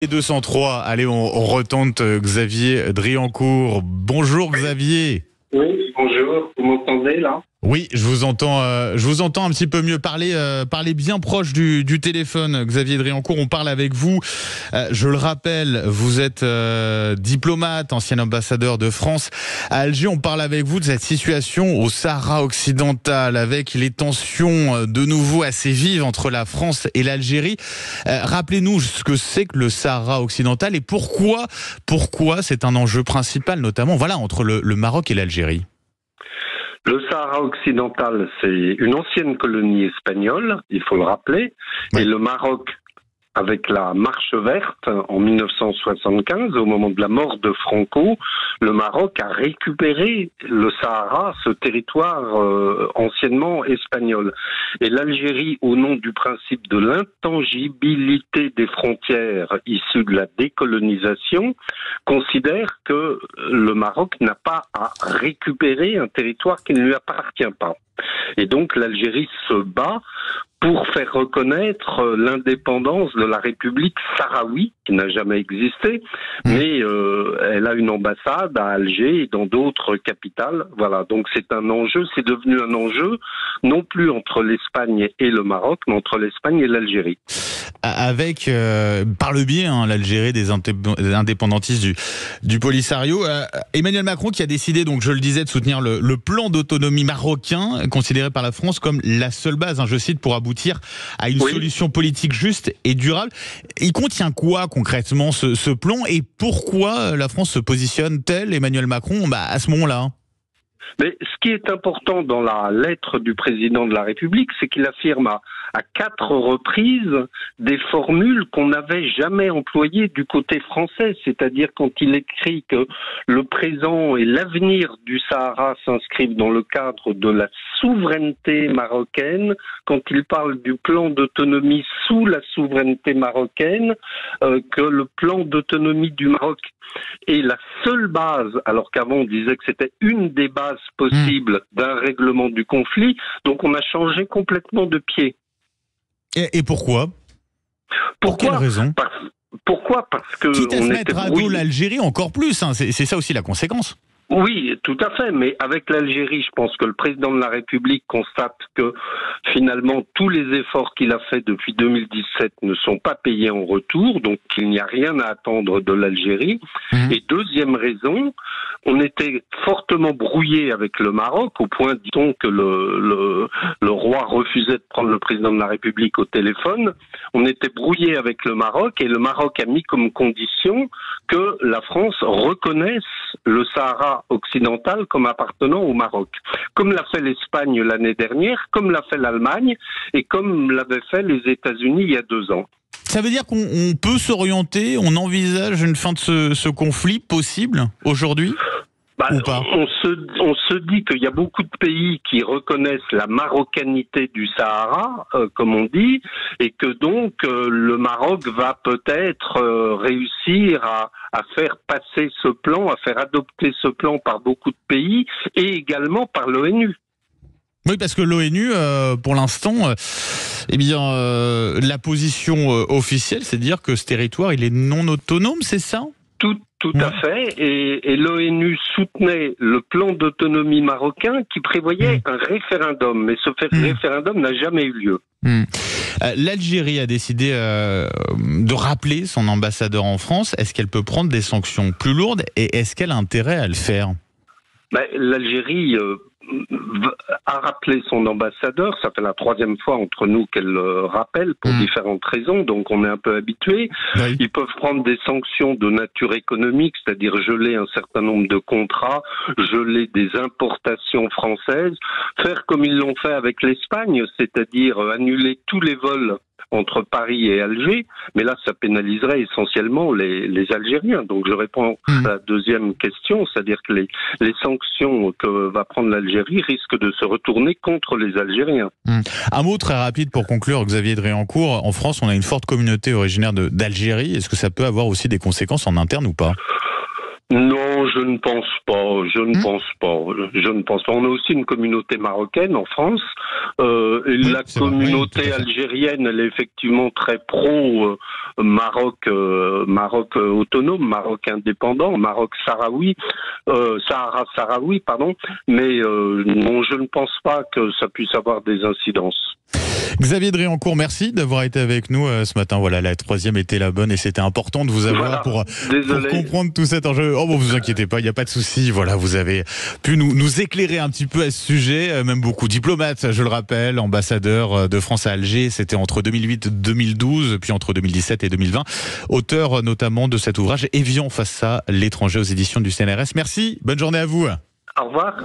Et 203, allez, on retente Xavier Driancourt. Bonjour Xavier. Oui, bonjour, vous m'entendez là? Oui, je vous entends un petit peu mieux. Parlez bien proche du téléphone, Xavier Driancourt. On parle avec vous. Je le rappelle, vous êtes diplomate, ancien ambassadeur de France à Alger. On parle avec vous de cette situation au Sahara occidental, avec les tensions de nouveau assez vives entre la France et l'Algérie. Rappelez-nous ce que c'est que le Sahara occidental et pourquoi c'est un enjeu principal, notamment entre le Maroc et l'Algérie. Le Sahara occidental, c'est une ancienne colonie espagnole, il faut le rappeler, oui. Et le Maroc, avec la Marche verte en 1975, au moment de la mort de Franco, le Maroc a récupéré le Sahara, ce territoire anciennement espagnol. Et l'Algérie, au nom du principe de l'intangibilité des frontières issues de la décolonisation, considère que le Maroc n'a pas à récupérer un territoire qui ne lui appartient pas. Et donc l'Algérie se bat pour faire reconnaître l'indépendance de la République sahraoui, qui n'a jamais existé, mais elle a une ambassade à Alger et dans d'autres capitales. Voilà, donc c'est un enjeu, c'est devenu un enjeu, non plus entre l'Espagne et le Maroc, mais entre l'Espagne et l'Algérie. Avec, par le biais, l'Algérie des indépendantistes du Polisario, Emmanuel Macron qui a décidé, donc je le disais, de soutenir le plan d'autonomie marocain, considéré par la France comme la seule base, je cite, pour aboutir à une solution politique juste et durable. Il contient quoi concrètement ce plan et pourquoi la France se positionne-t-elle, Emmanuel Macron, à ce moment-là? Mais ce qui est important dans la lettre du président de la République, c'est qu'il affirme à 4 reprises des formules qu'on n'avait jamais employées du côté français. C'est-à-dire quand il écrit que le présent et l'avenir du Sahara s'inscrivent dans le cadre de la souveraineté marocaine, quand il parle du plan d'autonomie sous la souveraineté marocaine, que le plan d'autonomie du Maroc est la seule base, alors qu'avant on disait que c'était une des bases possibles d'un règlement du conflit, donc on a changé complètement de pied. Et pourquoi? Pour quelle raison? Pourquoi? Parce que quitte à on se était mettre à dos l'Algérie encore plus, c'est ça aussi la conséquence. Oui, tout à fait, mais avec l'Algérie, je pense que le président de la République constate que finalement tous les efforts qu'il a faits depuis 2017 ne sont pas payés en retour, donc il n'y a rien à attendre de l'Algérie. Et deuxième raison, on était fortement brouillé avec le Maroc, au point, disons, que le roi refusait de prendre le président de la République au téléphone. On était brouillé avec le Maroc et le Maroc a mis comme condition que la France reconnaisse le Sahara occidental comme appartenant au Maroc. Comme l'a fait l'Espagne l'année dernière, comme l'a fait l'Allemagne et comme l'avaient fait les États-Unis il y a 2 ans. Ça veut dire qu'on peut s'orienter, on envisage une fin de ce conflit possible aujourd'hui? Ou pas? On se dit qu'il y a beaucoup de pays qui reconnaissent la marocanité du Sahara, comme on dit, et que donc le Maroc va peut-être réussir à faire passer ce plan, à faire adopter ce plan par beaucoup de pays, et également par l'ONU. Oui, parce que l'ONU, pour l'instant, la position officielle, c'est de dire que ce territoire, il est non autonome, c'est ça? Tout à fait, et l'ONU soutenait le plan d'autonomie marocain qui prévoyait un référendum, mais ce référendum n'a jamais eu lieu. L'Algérie a décidé de rappeler son ambassadeur en France. Est-ce qu'elle peut prendre des sanctions plus lourdes et est-ce qu'elle a intérêt à le faire? L'Algérie a rappelé son ambassadeur, ça fait la 3e fois entre nous qu'elle le rappelle pour différentes raisons, donc on est un peu habitué. Oui. Ils peuvent prendre des sanctions de nature économique, c'est-à-dire geler un certain nombre de contrats, geler des importations françaises, faire comme ils l'ont fait avec l'Espagne, c'est-à-dire annuler tous les vols entre Paris et Alger, mais là ça pénaliserait essentiellement les Algériens. Donc je réponds à la deuxième question, c'est-à-dire que les sanctions que va prendre l'Algérie risquent de se retourner contre les Algériens. Un mot très rapide pour conclure, Xavier Driancourt. En France, on a une forte communauté originaire d'Algérie. Est-ce que ça peut avoir aussi des conséquences en interne ou pas? Non, je ne pense pas. Je ne pense pas. Je ne pense pas. On a aussi une communauté marocaine en France. La communauté algérienne, elle est effectivement très pro Maroc, Maroc autonome, Maroc indépendant, Maroc sahraoui, Sahara sahraoui, pardon. Mais non, je ne pense pas que ça puisse avoir des incidences. Xavier Driancourt, merci d'avoir été avec nous ce matin. Voilà, la troisième était la bonne et c'était important de vous avoir pour comprendre tout cet enjeu. Oh bon, vous inquiétez pas, il n'y a pas de souci. Voilà, vous avez pu nous éclairer un petit peu à ce sujet, même beaucoup. Diplomate, je le rappelle, ambassadeur de France à Alger, c'était entre 2008 et 2012, puis entre 2017 et 2020. Auteur notamment de cet ouvrage Évian face à l'étranger aux éditions du CNRS. Merci, bonne journée à vous. Au revoir.